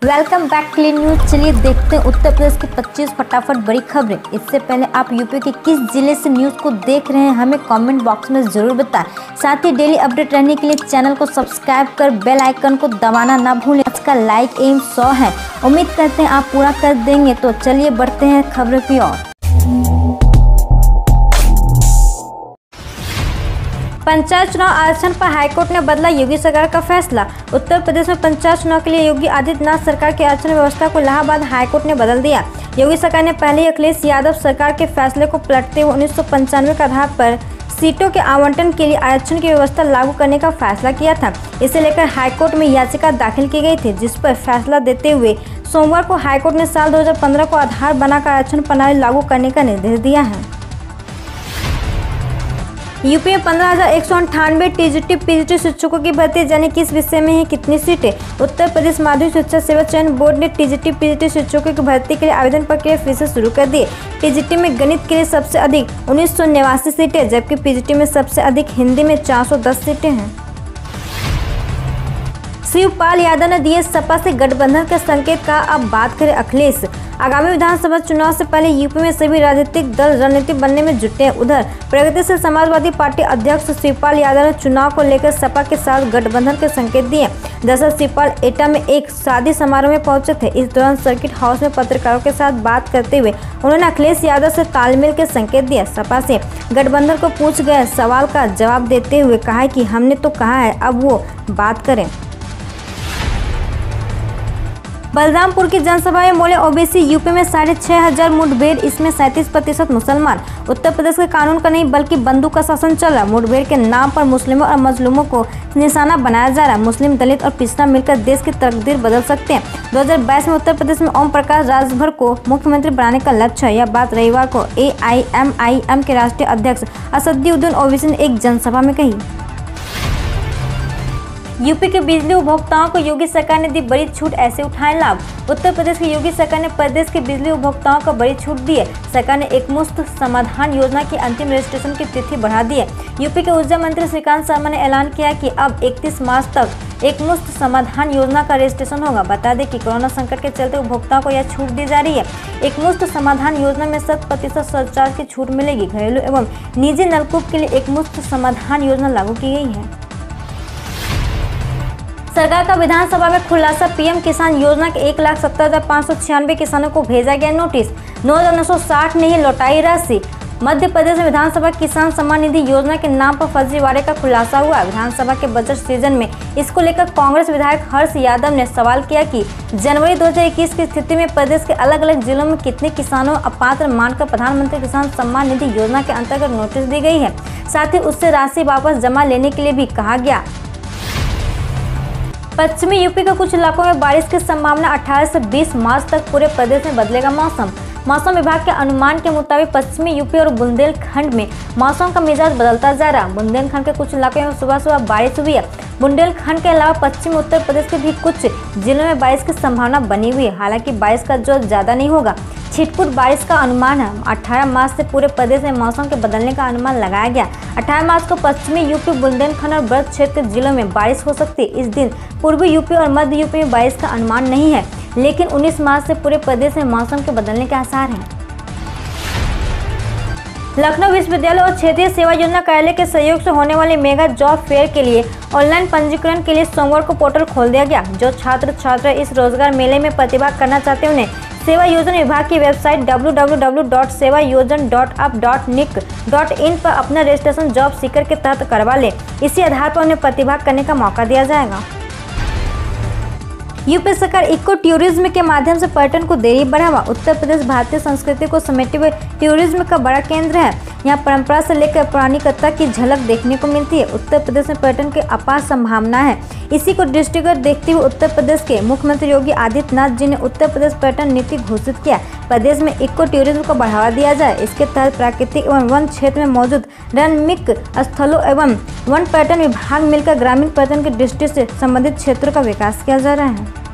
Welcome back clean news. चलिए देखते हैं उत्तर प्रदेश की 25 फटाफट बड़ी खबरें। इससे पहले आप यूपी के किस जिले से न्यूज को देख रहे हैं हमें कमेंट बॉक्स में जरूर बताएं। साथ ही डेली अपडेट रहने के लिए चैनल को सब्सक्राइब कर बेल आइकन को दबाना ना भूलें। आज का लाइक एम 100 है, उम्मीद करते हैं आप पूरा कर देंगे। तो चलिए बढ़ते हैं खबरों की ओर। पंचायत चुनाव आरक्षण पर हाईकोर्ट ने बदला योगी सरकार का फैसला। उत्तर प्रदेश में पंचायत चुनाव के लिए योगी आदित्यनाथ सरकार की आरक्षण व्यवस्था को इलाहाबाद हाईकोर्ट ने बदल दिया। योगी सरकार ने पहले ही अखिलेश यादव सरकार के फैसले को पलटते हुए 1995 के आधार पर सीटों के आवंटन के लिए आरक्षण की व्यवस्था लागू करने का फैसला किया था। इसे लेकर हाईकोर्ट में याचिका दाखिल की गई थी, जिस पर फैसला देते हुए सोमवार को हाईकोर्ट ने साल 2015 को आधार बनाकर आरक्षण प्रणाली लागू करने का निर्देश दिया है। यूपी में 15,198 टीजीटी पीजीटी शिक्षकों की भर्ती, जाने किस विषय में है कितनी सीटें। उत्तर प्रदेश माध्यमिक शिक्षा सेवा चयन बोर्ड ने टीजीटी पीजीटी शिक्षकों की भर्ती के लिए आवेदन प्रक्रिया फिर से शुरू कर दी। टीजीटी में गणित के लिए सबसे अधिक 1989 सीटें, जबकि पीजीटी में सबसे अधिक हिंदी में 410 सीटें हैं। शिवपाल यादव ने दिए सपा से गठबंधन के संकेत का। अब बात करें अखिलेश। आगामी विधानसभा चुनाव से पहले यूपी में सभी राजनीतिक दल रणनीति बनने में जुटे हैं। उधर प्रगतिशील समाजवादी पार्टी अध्यक्ष शिवपाल यादव ने चुनाव को लेकर सपा के साथ गठबंधन के संकेत दिए। दरअसल शिवपाल एटा में एक शादी समारोह में पहुंचे थे। इस दौरान सर्किट हाउस में पत्रकारों के साथ बात करते हुए उन्होंने अखिलेश यादव से तालमेल के संकेत दिए। सपा से गठबंधन को पूछ गए सवाल का जवाब देते हुए कहा कि हमने तो कहा है, अब वो बात करें। बलरामपुर की जनसभा में बोले ओबीसी। यूपी में 6,500 मुठभेड़, इसमें 37% मुसलमान। उत्तर प्रदेश के कानून का नहीं बल्कि बंदूक का शासन चल रहा। मुठभेड़ के नाम पर मुस्लिमों और मजलूमों को निशाना बनाया जा रहा। मुस्लिम, दलित और पिछड़ा मिलकर देश की तकदीर बदल सकते हैं। 2022 में उत्तर प्रदेश में ओम प्रकाश राजभर को मुख्यमंत्री बनाने का लक्ष्य है। यह बात रविवार को AIMIM के राष्ट्रीय अध्यक्ष असदुद्दीन ओवैसी ने एक जनसभा में कही। यूपी के बिजली उपभोक्ताओं को योगी सरकार ने दी बड़ी छूट, ऐसे उठाएं लाभ। उत्तर प्रदेश की योगी सरकार ने प्रदेश के बिजली उपभोक्ताओं को बड़ी छूट दी है। सरकार ने एकमुश्त समाधान योजना की अंतिम रजिस्ट्रेशन की तिथि बढ़ा दी है। यूपी के ऊर्जा मंत्री श्रीकांत शर्मा ने ऐलान किया कि अब 31 मार्च तक एकमुश्त समाधान योजना का रजिस्ट्रेशन होगा। बता दें कि कोरोना संकट के चलते उपभोक्ताओं को यह छूट दी जा रही है। एकमुश्त समाधान योजना में 100% सरचार्ज की छूट मिलेगी। घरेलू एवं निजी नलकूप के लिए एकमुश्त समाधान योजना लागू की गई है। सरकार का विधानसभा में खुलासा। पीएम किसान योजना के 1,70,596 किसानों को भेजा गया नोटिस। 9,960 ने ही लौटाई राशि। मध्य प्रदेश में विधानसभा किसान सम्मान निधि योजना के नाम पर फर्जीवाड़े का खुलासा हुआ। विधानसभा के बजट सीजन में इसको लेकर कांग्रेस विधायक हर्ष यादव ने सवाल किया कि जनवरी 2021 की स्थिति में प्रदेश के अलग अलग जिलों में कितने किसानों अपात्र मानकर प्रधानमंत्री किसान सम्मान निधि योजना के अंतर्गत नोटिस दी गई है। साथ ही उससे राशि वापस जमा लेने के लिए भी कहा गया। पश्चिमी यूपी के कुछ इलाकों में बारिश की संभावना। 18 से 20 मार्च तक पूरे प्रदेश में बदलेगा मौसम। मौसम विभाग के अनुमान के मुताबिक पश्चिमी यूपी और बुंदेलखंड में मौसम का मिजाज बदलता जा रहा है। बुंदेलखंड के कुछ इलाकों में सुबह सुबह बारिश हुई है। बुंदेलखंड के अलावा पश्चिमी उत्तर प्रदेश के भी कुछ जिलों में बारिश की संभावना बनी हुई है। हालांकि बारिश का जोर ज्यादा नहीं होगा, छिटपुट बारिश का अनुमान है। 18 मार्च से पूरे प्रदेश में मौसम के बदलने का अनुमान लगाया गया। 18 मार्च को पश्चिमी यूपी, बुंदेलखंड और ब्रज क्षेत्र के जिलों में बारिश हो सकती है। इस दिन पूर्वी यूपी और मध्य यूपी में बारिश का अनुमान नहीं है, लेकिन 19 मार्च से पूरे प्रदेश में मौसम के बदलने के आसार हैं। लखनऊ विश्वविद्यालय और क्षेत्रीय सेवा योजना कार्यालय के सहयोग से होने वाले मेगा जॉब फेयर के लिए ऑनलाइन पंजीकरण के लिए सोमवार को पोर्टल खोल दिया गया। जो छात्र छात्रा इस रोजगार मेले में प्रतिभाग करना चाहते हैं उन्हें सेवा योजना विभाग की वेबसाइट www.sevayojan.up.nic.in पर अपना रजिस्ट्रेशन जॉब सीकर के तहत करवा लें। इसी आधार पर उन्हें प्रतिभाग करने का मौका दिया जाएगा। यूपी सरकार इको टूरिज्म के माध्यम से पर्यटन को दे रही बढ़ावा। उत्तर प्रदेश भारतीय संस्कृति को समेटे हुए टूरिज्म का बड़ा केंद्र है। यहाँ परंपरा से लेकर पौराणिकता की झलक देखने को मिलती है। उत्तर प्रदेश में पर्यटन की अपार संभावना है। इसी को दृष्टिगत देखते हुए उत्तर प्रदेश के मुख्यमंत्री योगी आदित्यनाथ जी ने उत्तर प्रदेश पर्यटन नीति घोषित किया। प्रदेश में इको टूरिज्म को बढ़ावा दिया जाए। इसके तहत प्राकृतिक एवं वन क्षेत्र में मौजूद रमणीक स्थलों एवं वन पर्यटन विभाग मिलकर ग्रामीण पर्यटन की दृष्टि से संबंधित क्षेत्रों का विकास किया जा रहा है।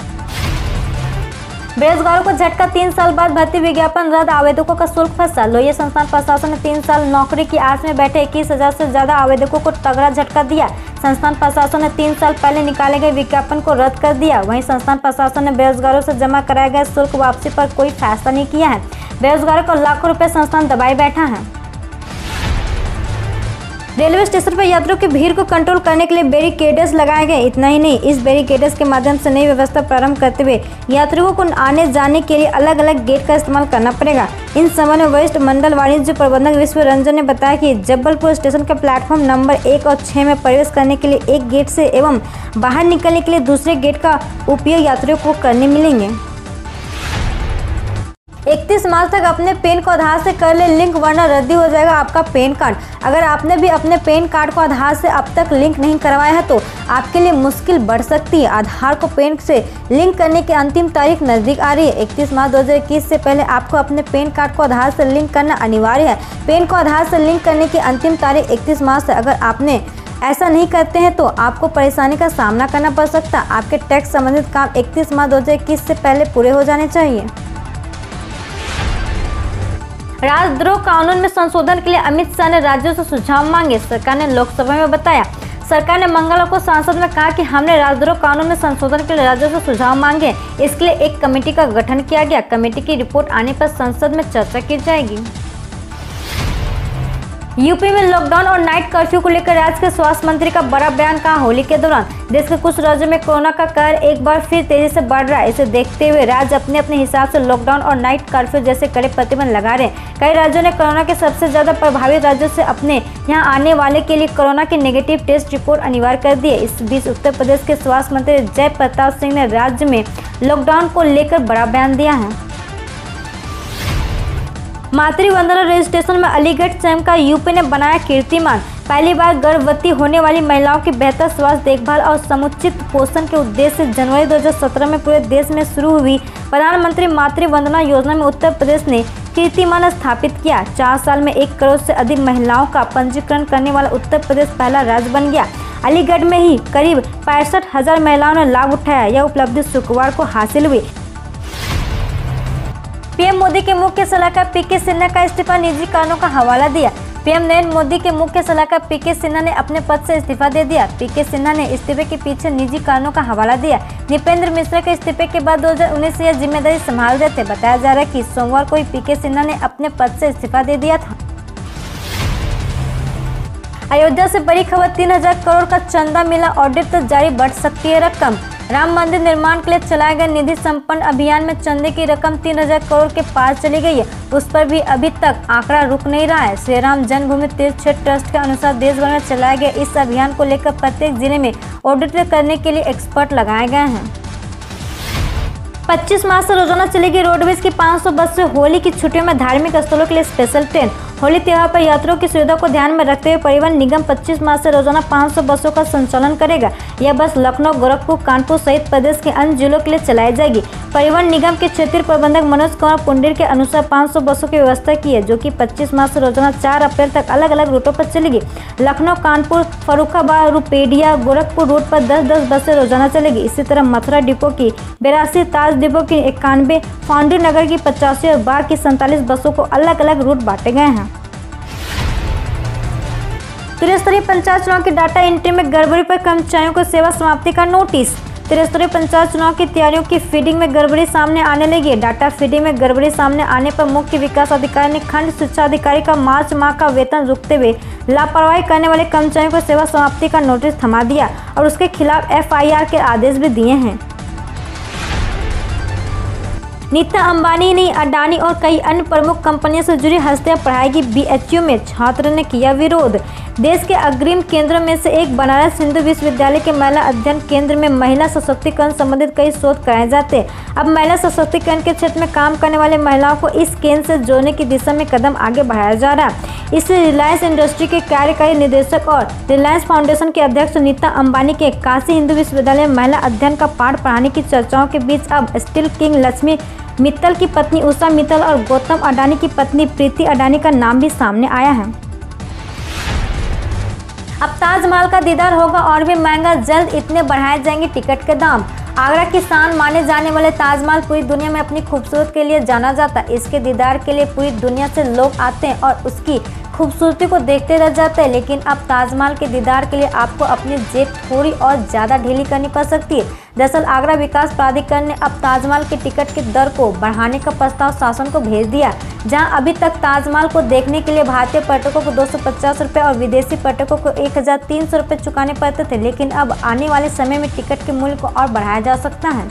बेरोजगारों को झटका, 3 साल बाद भर्ती विज्ञापन रद्द, आवेदकों का शुल्क फंसा। लोहिया संस्थान प्रशासन ने 3 साल नौकरी की आस में बैठे 21,000 से ज्यादा आवेदकों को तगड़ा झटका दिया। संस्थान प्रशासन ने 3 साल पहले निकाले गए विज्ञापन को रद्द कर दिया। वहीं संस्थान प्रशासन ने बेरोजगारों से जमा कराए गए शुल्क वापसी पर कोई फैसला नहीं किया है। बेरोजगारों को लाखों रुपए संस्थान दबाए बैठा है। रेलवे स्टेशन पर यात्रियों की भीड़ को कंट्रोल करने के लिए बैरिकेड्स लगाए गए। इतना ही नहीं, इस बैरिकेड्स के माध्यम से नई व्यवस्था प्रारंभ करते हुए यात्रियों को आने जाने के लिए अलग अलग गेट का इस्तेमाल करना पड़ेगा। इन संबंध में वरिष्ठ मंडल वाणिज्य प्रबंधक विश्व रंजन ने बताया कि जबलपुर स्टेशन के प्लेटफॉर्म नंबर 1 और 6 में प्रवेश करने के लिए एक गेट से एवं बाहर निकलने के लिए दूसरे गेट का उपयोग यात्रियों को करने मिलेंगे। 31 मार्च तक अपने पैन को आधार से कर ले लिंक, वरना रद्द हो जाएगा आपका पैन कार्ड। अगर आपने भी अपने पैन कार्ड को आधार से अब तक लिंक नहीं करवाया है तो आपके लिए मुश्किल बढ़ सकती है। आधार को पैन से लिंक करने की अंतिम तारीख नजदीक आ रही है। 31 मार्च 2021 से पहले आपको अपने पैन कार्ड को आधार से लिंक करना अनिवार्य है। पैन को आधार से लिंक करने की अंतिम तारीख 31 मार्च है। अगर आपने ऐसा नहीं करते हैं तो आपको परेशानी का सामना करना पड़ सकता है। आपके टैक्स संबंधित काम 31 मार्च 2021 से पहले पूरे हो जाने चाहिए। राजद्रोह कानून में संशोधन के लिए अमित शाह ने राज्यों से सुझाव मांगे। सरकार ने लोकसभा में बताया, सरकार ने मंगलवार को संसद में कहा कि हमने राजद्रोह कानून में संशोधन के लिए राज्यों से सुझाव मांगे। इसके लिए एक कमेटी का गठन किया गया। कमेटी की रिपोर्ट आने पर संसद में चर्चा की जाएगी। यूपी में लॉकडाउन और नाइट कर्फ्यू को लेकर राज्य के स्वास्थ्य मंत्री का बड़ा बयान। कहा, होली के दौरान देश के कुछ राज्यों में कोरोना का कहर एक बार फिर तेजी से बढ़ रहा है। इसे देखते हुए राज्य अपने अपने हिसाब से लॉकडाउन और नाइट कर्फ्यू जैसे कड़े प्रतिबंध लगा रहे हैं। कई राज्यों ने कोरोना के सबसे ज्यादा प्रभावित राज्यों से अपने यहाँ आने वाले के लिए कोरोना की नेगेटिव टेस्ट रिपोर्ट अनिवार्य कर दी है। इस बीच उत्तर प्रदेश के स्वास्थ्य मंत्री जय प्रताप सिंह ने राज्य में लॉकडाउन को लेकर बड़ा बयान दिया है। मातृ वंदना रजिस्ट्रेशन में अलीगढ़ चैम का यूपी ने बनाया कीर्तिमान। पहली बार गर्भवती होने वाली महिलाओं की बेहतर स्वास्थ्य देखभाल और समुचित पोषण के उद्देश्य से जनवरी 2017 में पूरे देश में शुरू हुई प्रधानमंत्री मातृ वंदना योजना में उत्तर प्रदेश ने कीर्तिमान स्थापित किया। 4 साल में 1 करोड़ से अधिक महिलाओं का पंजीकरण करने वाला उत्तर प्रदेश पहला राज्य बन गया। अलीगढ़ में ही करीब 65,000 महिलाओं ने लाभ उठाया। यह उपलब्धि शुक्रवार को हासिल हुई। पीएम मोदी के मुख्य सलाहकार पीके सिन्हा का इस्तीफा, निजी कारणों का हवाला दिया। पीएम नरेंद्र मोदी के मुख्य सलाहकार पीके सिन्हा ने अपने पद से इस्तीफा दे दिया। पीके सिन्हा ने इस्तीफे के पीछे निजी कारणों का हवाला दिया। नृपेंद्र मिश्रा के इस्तीफे के बाद 2019 से यह जिम्मेदारी संभाल रहे थे। बताया जा रहा है कि सोमवार को ही पीके सिन्हा ने अपने पद से इस्तीफा दे दिया था। अयोध्या से बड़ी खबर, 3,000 करोड़ का चंदा मिला, ऑडिट तो जारी, बढ़ सकती है रकम। राम मंदिर निर्माण के लिए चलाए गए निधि संपन्न अभियान में चंदे की रकम 3,000 करोड़ के पार चली गई है। उस पर भी अभी तक आंकड़ा रुक नहीं रहा है। श्री राम जन्मभूमि तीर्थ क्षेत्र ट्रस्ट के अनुसार देश भर में चलाए गए इस अभियान को लेकर प्रत्येक जिले में ऑडिट करने के लिए एक्सपर्ट लगाए गए हैं। 25 मार्च से रोजाना चलेगी रोडवेज की 500 बस से होली की छुट्टियों में धार्मिक स्थलों के लिए स्पेशल ट्रेन। होली त्योहार पर यात्रियों की सुविधा को ध्यान में रखते हुए परिवहन निगम 25 मार्च से रोजाना 500 बसों का संचालन करेगा। यह बस लखनऊ, गोरखपुर, कानपुर सहित प्रदेश के अन्य जिलों के लिए चलाई जाएगी। परिवहन निगम के क्षेत्रीय प्रबंधक मनोज कुमार पुंडीर के अनुसार 500 बसों की व्यवस्था की है, जो कि 25 मार्च से रोजाना 4 अप्रैल तक अलग अलग रूटों पर चलेगी। लखनऊ, कानपुर, फर्रुखाबाद, रुपेडिया, गोरखपुर रूट पर 10-10 बसें रोजाना चलेगी। इसी तरह मथुरा डिपो की 82, ताज डिपो की 91, फाउंड्री नगर की 85 और बाढ़ की 47 बसों को अलग अलग रूट बांटे गए हैं। त्रिस्तरीय पंचायत चुनाव की डाटा एंट्री में गड़बड़ी पर कर्मचारियों को सेवा समाप्ति का नोटिस। त्रिस्तरीय पंचायत चुनाव की तैयारियों की फीडिंग में गड़बड़ी सामने आने लगी। डाटा फीडिंग में गड़बड़ी सामने आने पर मुख्य विकास अधिकारी ने खंड शिक्षा अधिकारी का मार्च माह का वेतन रुकते हुए लापरवाही करने वाले कर्मचारियों को सेवा समाप्ति का नोटिस थमा दिया और उसके खिलाफ FIR के आदेश भी दिए हैं। नीता अंबानी ने अडानी और कई अन्य प्रमुख कंपनियों से जुड़ी हस्तियां पढ़ाएगी। BHU में छात्र ने किया विरोध। देश के अग्रिम केंद्रों में से एक बनारस हिंदू विश्वविद्यालय के महिला अध्ययन केंद्र में महिला सशक्तिकरण संबंधित कई शोध कराए जाते हैं। अब महिला सशक्तिकरण के क्षेत्र में काम करने वाले महिलाओं को इस केंद्र से जोड़ने की दिशा में कदम आगे बढ़ाया जा रहा है। इससे रिलायंस इंडस्ट्री के कार्यकारी निदेशक और रिलायंस फाउंडेशन के अध्यक्ष नीता अंबानी के काशी हिंदू विश्वविद्यालय में महिला अध्ययन का पाठ पढ़ाने की चर्चाओं के बीच अब स्टील किंग लक्ष्मी मित्तल की पत्नी उषा मित्तल और गौतम अडानी की पत्नी प्रीति अडानी का नाम भी सामने आया है। अब ताजमहल का दीदार होगा और भी महंगा, जल्द इतने बढ़ाए जाएंगे टिकट के दाम। आगरा की शान माने जाने वाले ताजमहल पूरी दुनिया में अपनी खूबसूरत के लिए जाना जाता है। इसके दीदार के लिए पूरी दुनिया से लोग आते हैं और उसकी खूबसूरती को देखते रह जाते हैं। लेकिन अब ताजमहल के दीदार के लिए आपको अपनी जेब थोड़ी और ज़्यादा ढीली करनी पड़ सकती है। दरअसल आगरा विकास प्राधिकरण ने अब ताजमहल के टिकट के दर को बढ़ाने का प्रस्ताव शासन को भेज दिया। जहां अभी तक ताजमहल को देखने के लिए भारतीय पर्यटकों को 250 रुपये और विदेशी पर्यटकों को 1300 रुपये चुकाने पड़ते थे, लेकिन अब आने वाले समय में टिकट के मूल्य को और बढ़ाया जा सकता है।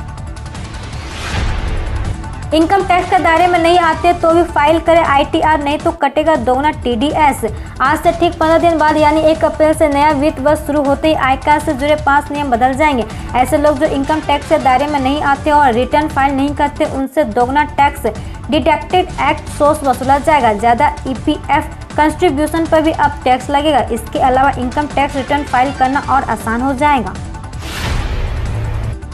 इनकम टैक्स के दायरे में नहीं आते तो भी फाइल करें ITR, नहीं तो कटेगा दोगुना TDS। आज से ठीक 15 दिन बाद यानी 1 अप्रैल से नया वित्त वर्ष शुरू होते ही आयकर से जुड़े 5 नियम बदल जाएंगे। ऐसे लोग जो इनकम टैक्स के दायरे में नहीं आते और रिटर्न फाइल नहीं करते उनसे दोगुना टैक्स डिडक्टेड एक्ट सोर्स वसूला जाएगा। ज़्यादा EPF कंट्रीब्यूशन पर भी अब टैक्स लगेगा। इसके अलावा इनकम टैक्स रिटर्न फाइल करना और आसान हो जाएगा।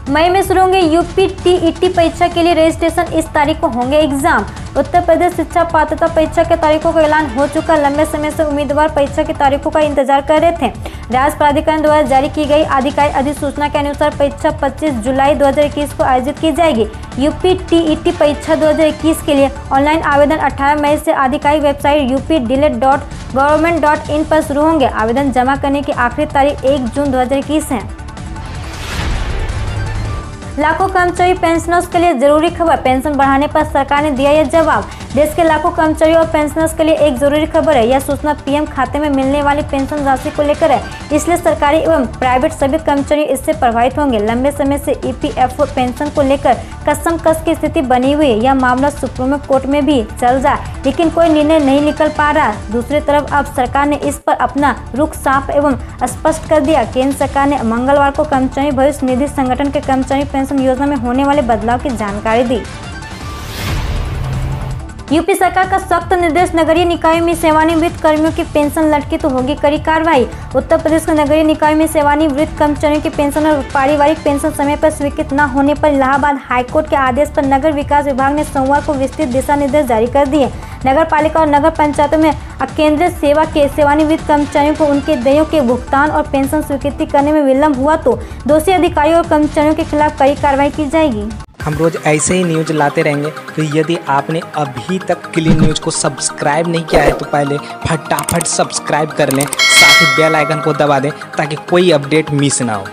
मई में शुरू होंगे UP TET परीक्षा के लिए रजिस्ट्रेशन। इस तारीख को होंगे एग्जाम। उत्तर प्रदेश शिक्षा पात्रता परीक्षा के तारीखों का ऐलान हो चुका। लंबे समय से उम्मीदवार परीक्षा की तारीखों का इंतजार कर रहे थे। राज्य प्राधिकरण द्वारा जारी की गई आधिकारिक अधिसूचना के अनुसार परीक्षा 25 जुलाई 2021 को आयोजित की जाएगी। UP TET परीक्षा 2021 के लिए ऑनलाइन आवेदन 18 मई से आधिकारिक वेबसाइट updelete.government.in पर शुरू होंगे। आवेदन जमा करने की आखिरी तारीख 1 जून 2021 है। लाखों कर्मचारी पेंशनर्स के लिए जरूरी खबर। पेंशन बढ़ाने पर सरकार ने दिया यह जवाब। देश के लाखों कर्मचारियों और पेंशनर्स के लिए एक जरूरी खबर है। यह सूचना PM खाते में मिलने वाली पेंशन राशि को लेकर है, इसलिए सरकारी एवं प्राइवेट सभी कर्मचारी इससे प्रभावित होंगे। लंबे समय से EPF पेंशन को लेकर कसमकस की स्थिति बनी हुई है। यह मामला सुप्रीम कोर्ट में भी चल रहा है, लेकिन कोई निर्णय नहीं निकल पा रहा। दूसरी तरफ अब सरकार ने इस पर अपना रुख साफ एवं स्पष्ट कर दिया। केंद्र सरकार ने मंगलवार को कर्मचारी भविष्य निधि संगठन के कर्मचारी पेंशन योजना में होने वाले बदलाव की जानकारी दी। यूपी सरकार का सख्त निर्देश, नगरीय निकायों में सेवानिवृत्त कर्मियों की पेंशन लटकी तो होगी कड़ी कार्रवाई। उत्तर प्रदेश के नगरीय निकायों में सेवानिवृत्त कर्मचारियों की पेंशन और पारिवारिक पेंशन समय पर स्वीकृत न होने पर इलाहाबाद हाईकोर्ट के आदेश पर नगर विकास विभाग ने सोमवार को विस्तृत दिशा निर्देश जारी कर दिए। नगर पालिका और नगर पंचायतों में केंद्रीय सेवा के सेवानिवृत्त कर्मचारियों को उनके देयों के भुगतान और पेंशन स्वीकृति करने में विलंब हुआ तो दोषी अधिकारियों और कर्मचारियों के खिलाफ कड़ी कार्रवाई की जाएगी। हम रोज ऐसे ही न्यूज लाते रहेंगे, तो यदि आपने अभी तक क्लीन न्यूज को सब्सक्राइब नहीं किया है तो पहले फटाफट सब्सक्राइब कर लें, साथ ही बेल आइकन को दबा दें ताकि कोई अपडेट मिस ना हो।